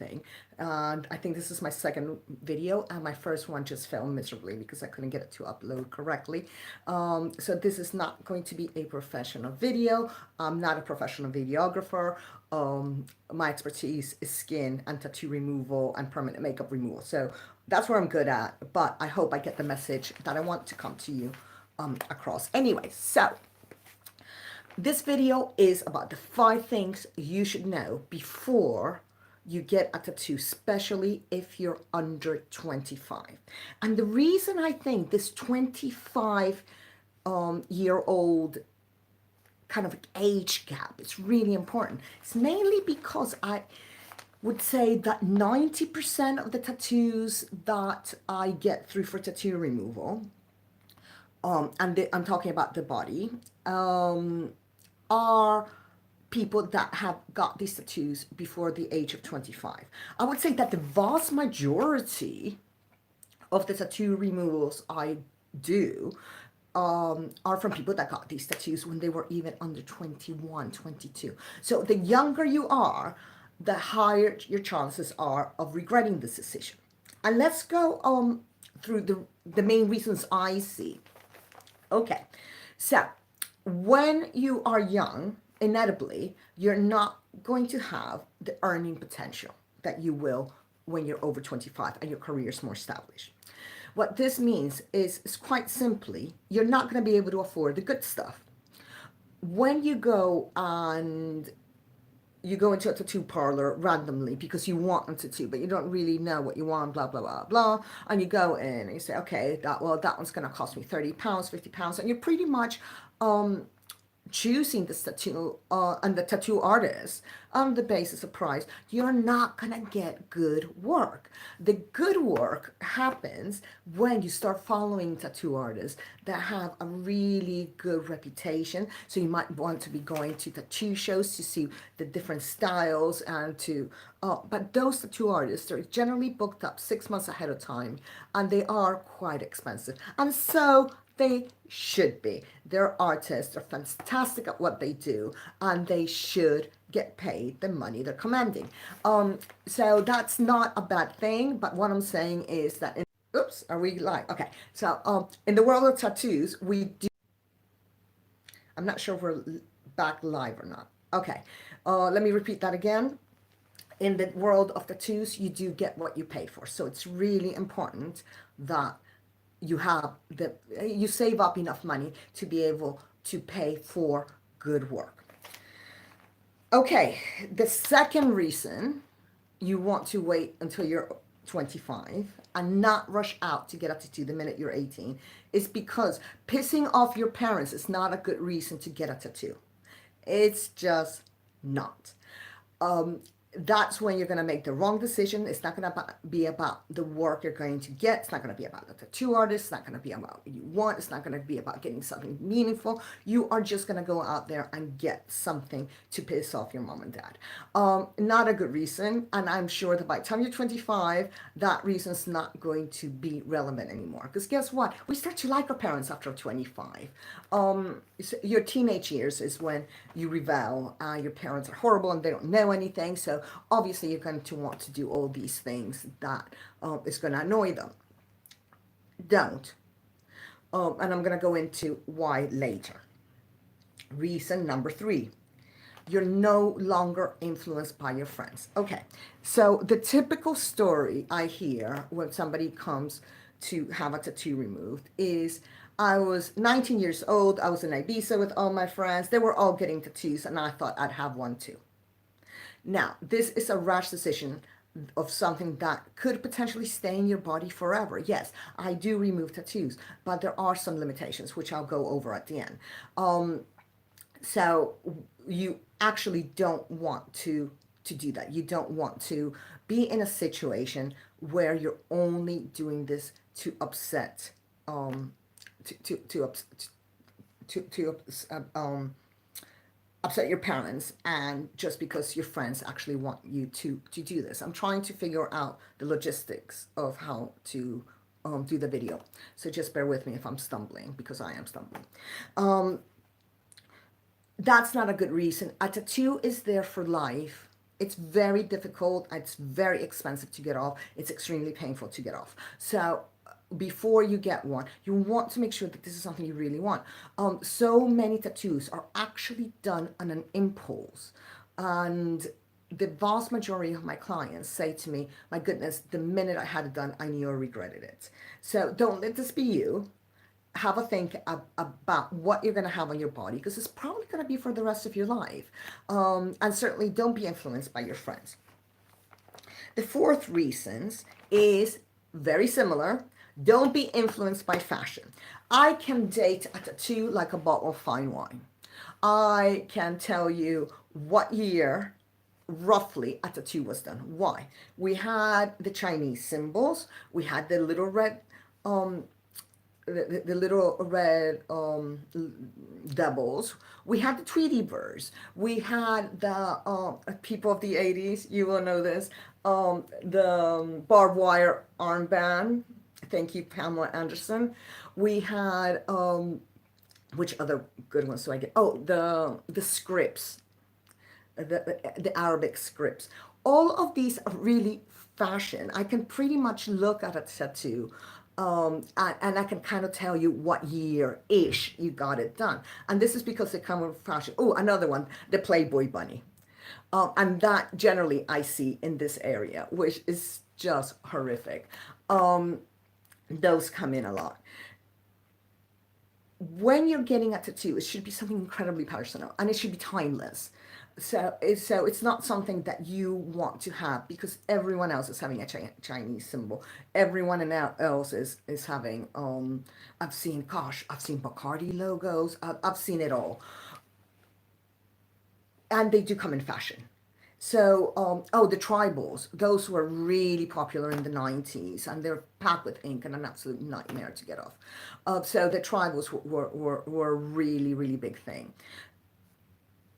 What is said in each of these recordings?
thing. And I think this is my second video, and my first one just failed miserably because I couldn't get it to upload correctly. So this is not going to be a professional video. I'm not a professional videographer. My expertise is skin and tattoo removal and permanent makeup removal. So that's where I'm good at, but I hope I get the message that I want to come to you across. Anyway, so this video is about the 5 things you should know before you get a tattoo, especially if you're under 25. And the reason I think this 25 year old kind of age gap is really important, it's mainly because I would say that 90% of the tattoos that I get through for tattoo removal, I'm talking about the body, are people that have got these tattoos before the age of 25. I would say that the vast majority of the tattoo removals I do are from people that got these tattoos when they were even under 21, 22. So the younger you are, the higher your chances are of regretting this decision. And let's go through the main reasons I see. Okay, so when you are young, inevitably, you're not going to have the earning potential that you will when you're over 25 and your career is more established. What this means is quite simply, you're not going to be able to afford the good stuff. When you go into a tattoo parlor randomly because you want a tattoo, but you don't really know what you want, blah, blah, blah, blah. And you go in and you say, okay, that one's going to cost me £30, £50. And you're pretty much choosing the tattoo and the tattoo artist on the basis of price. You're not gonna get good work. The good work happens when you start following tattoo artists that have a really good reputation. So you might want to be going to tattoo shows to see the different styles and but those tattoo artists are generally booked up 6 months ahead of time, and they are quite expensive. And so they should be. They're artists, they're fantastic at what they do, and they should get paid the money they're commanding. So that's not a bad thing, but what I'm saying is that oops, are we live? Okay, so in the world of tattoos, we do, I'm not sure if we're back live or not. Okay, let me repeat that again. In the world of tattoos, you do get what you pay for. So it's really important that you save up enough money to be able to pay for good work. Okay, the second reason you want to wait until you're 25 and not rush out to get a tattoo the minute you're 18 is because pissing off your parents is not a good reason to get a tattoo. It's just not. That's when you're going to make the wrong decision. It's not going to be about the work you're going to get. It's not going to be about the tattoo artist. It's not going to be about what you want. It's not going to be about getting something meaningful. You are just going to go out there and get something to piss off your mom and dad. Not a good reason. And I'm sure that by the time you're 25, that reason's not going to be relevant anymore. Because guess what? We start to like our parents after 25. Your teenage years is when you rebel. Your parents are horrible and they don't know anything. So obviously you're going to want to do all these things that is going to annoy them. Don't. And I'm going to go into why later. Reason number 3. You're no longer influenced by your friends. Okay, so the typical story I hear when somebody comes to have a tattoo removed is, I was 19 years old, I was in Ibiza with all my friends, they were all getting tattoos, and I thought I'd have one too. Now, this is a rash decision of something that could potentially stay in your body forever. Yes, I do remove tattoos, but there are some limitations, which I'll go over at the end. So you actually don't want to do that. You don't want to be in a situation where you're only doing this to upset, upset your parents, and just because your friends actually want you to do this. I'm trying to figure out the logistics of how to do the video. So just bear with me if I'm stumbling, because I am stumbling. That's not a good reason. A tattoo is there for life, It's very difficult. It's very expensive to get off. It's extremely painful to get off. So before you get one, you want to make sure that this is something you really want. So many tattoos are actually done on an impulse. And the vast majority of my clients say to me, my goodness, the minute I had it done, I knew I regretted it. So don't let this be you. Have a think about what you're going to have on your body, because it's probably going to be for the rest of your life. And certainly don't be influenced by your friends. The fourth reason is very similar. Don't be influenced by fashion. I can date a tattoo like a bottle of fine wine. I can tell you what year roughly a tattoo was done. Why? We had the Chinese symbols. We had the little red um, the little red devils. We had the Tweety birds. We had the people of the 80s, you will know this, the barbed wire armband. Thank you, Pamela Anderson. We had, which other good ones do I get? Oh, the scripts, the Arabic scripts. All of these are really fashion. I can pretty much look at a tattoo, and I can kind of tell you what year-ish you got it done. And this is because they come with fashion. Oh, another one, the Playboy bunny. And that generally I see in this area, which is just horrific. Those come in a lot. When you're getting a tattoo, it should be something incredibly personal, and it should be timeless. So it's not something that you want to have because everyone else is having a Chinese symbol. Everyone else is having. I've seen Bacardi logos. I've seen it all, and they do come in fashion. So, the tribals, those were really popular in the 90s, and they're packed with ink and an absolute nightmare to get off. So the tribals were a really, really big thing.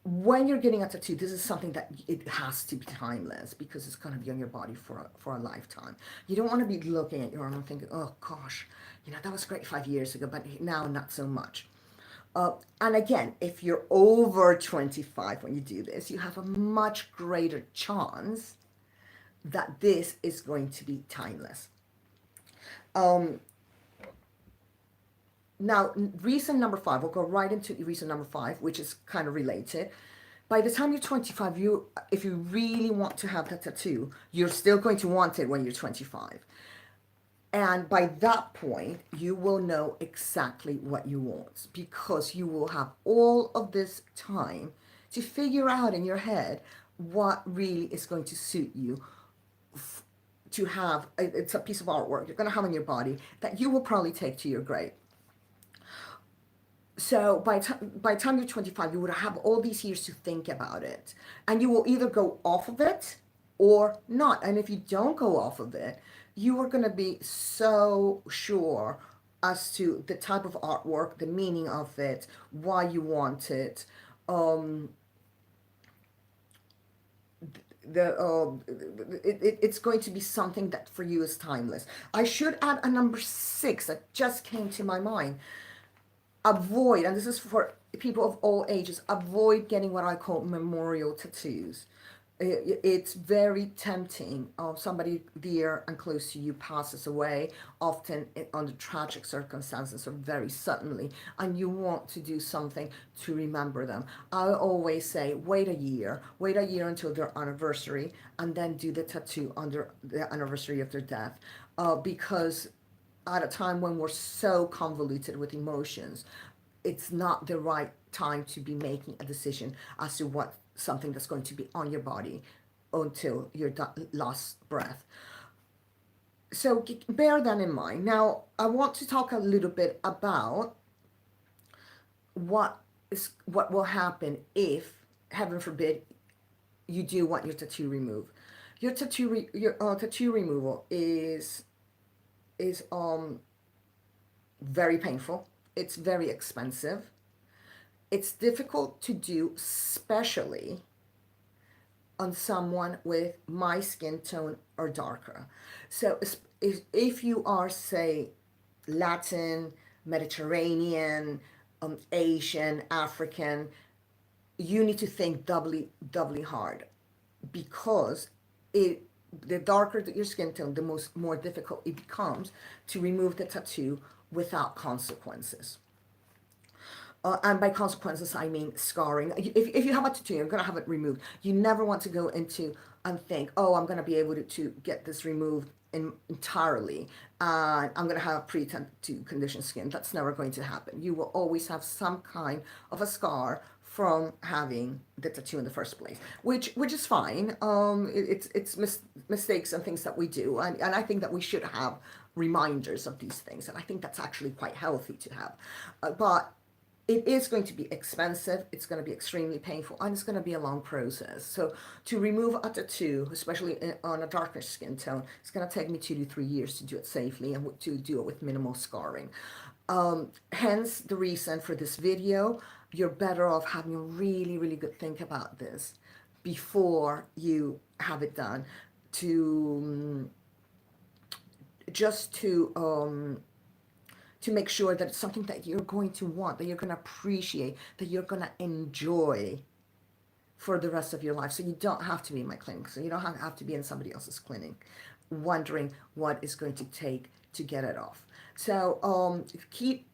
When you're getting a tattoo, this is something that it has to be timeless because it's going to be on your body for a lifetime. You don't want to be looking at your arm and thinking, oh gosh, that was great 5 years ago, but now not so much. And again, if you're over 25 when you do this, you have a much greater chance that this is going to be timeless. Now, reason number five, we'll go right into reason number five, which is kind of related. By the time you're 25, if you really want to have that tattoo, you're still going to want it when you're 25. And by that point, you will know exactly what you want because you will have all of this time to figure out in your head what really is going to suit you to have. It's a piece of artwork you're going to have on your body that you will probably take to your grave. So by the time you're 25, you would have all these years to think about it. And you will either go off of it or not. And if you don't go off of it, you are going to be so sure as to the type of artwork, the meaning of it, why you want it. It's going to be something that for you is timeless. I should add a number 6 that just came to my mind. Avoid, and this is for people of all ages, avoid getting what I call memorial tattoos. It's very tempting. Somebody dear and close to you passes away, often under tragic circumstances or very suddenly, and you want to do something to remember them. I always say, wait a year until their anniversary, and then do the tattoo under the anniversary of their death, because at a time when we're so convoluted with emotions, it's not the right time to be making a decision as to what something that's going to be on your body until your last breath. So bear that in mind. Now, I want to talk a little bit about what will happen if, heaven forbid, you do want your tattoo removed. Your tattoo removal is very painful. It's very expensive. It's difficult to do, especially on someone with my skin tone or darker. So if you are, say, Latin, Mediterranean, Asian, African, you need to think doubly hard. because it the darker that your skin tone, the more difficult it becomes to remove the tattoo without consequences. And by consequences, I mean scarring. If you have a tattoo, you're going to have it removed. You never want to go into and think, oh, I'm going to be able to get this removed entirely. And I'm going to have pre-tattoo conditioned skin. That's never going to happen. You will always have some kind of a scar from having the tattoo in the first place, which is fine. It's mistakes and things that we do, and I think that we should have reminders of these things, and I think that's actually quite healthy to have. But it is going to be expensive, it's going to be extremely painful, and it's going to be a long process. So to remove a tattoo, especially on a darker skin tone, it's going to take me 2 to 3 years to do it safely and to do it with minimal scarring. Hence the reason for this video. You're better off having a really, really good think about this before you have it done, to just to make sure that it's something that you're going to want, that you're going to appreciate, that you're going to enjoy for the rest of your life. So you don't have to be in my clinic. So you don't have to be in somebody else's clinic wondering what it's going to take to get it off. So keep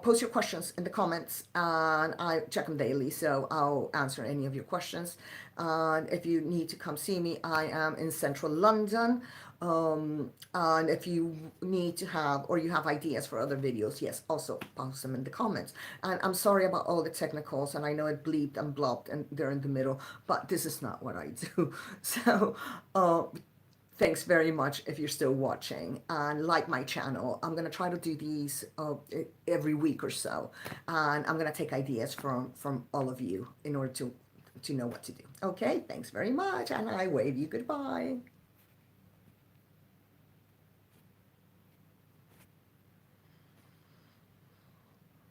post your questions in the comments, and I check them daily, so I'll answer any of your questions. And if you need to come see me, I am in central London. And if you need to have, or you have ideas for other videos, yes, also post them in the comments. And I'm sorry about all the technicals, and I know it bleeped and blopped and they're in the middle, but this is not what I do. So thanks very much if you're still watching, and like my channel. I'm going to try to do these every week or so, and I'm going to take ideas from all of you in order to know what to do. Okay, thanks very much, and I wave you goodbye.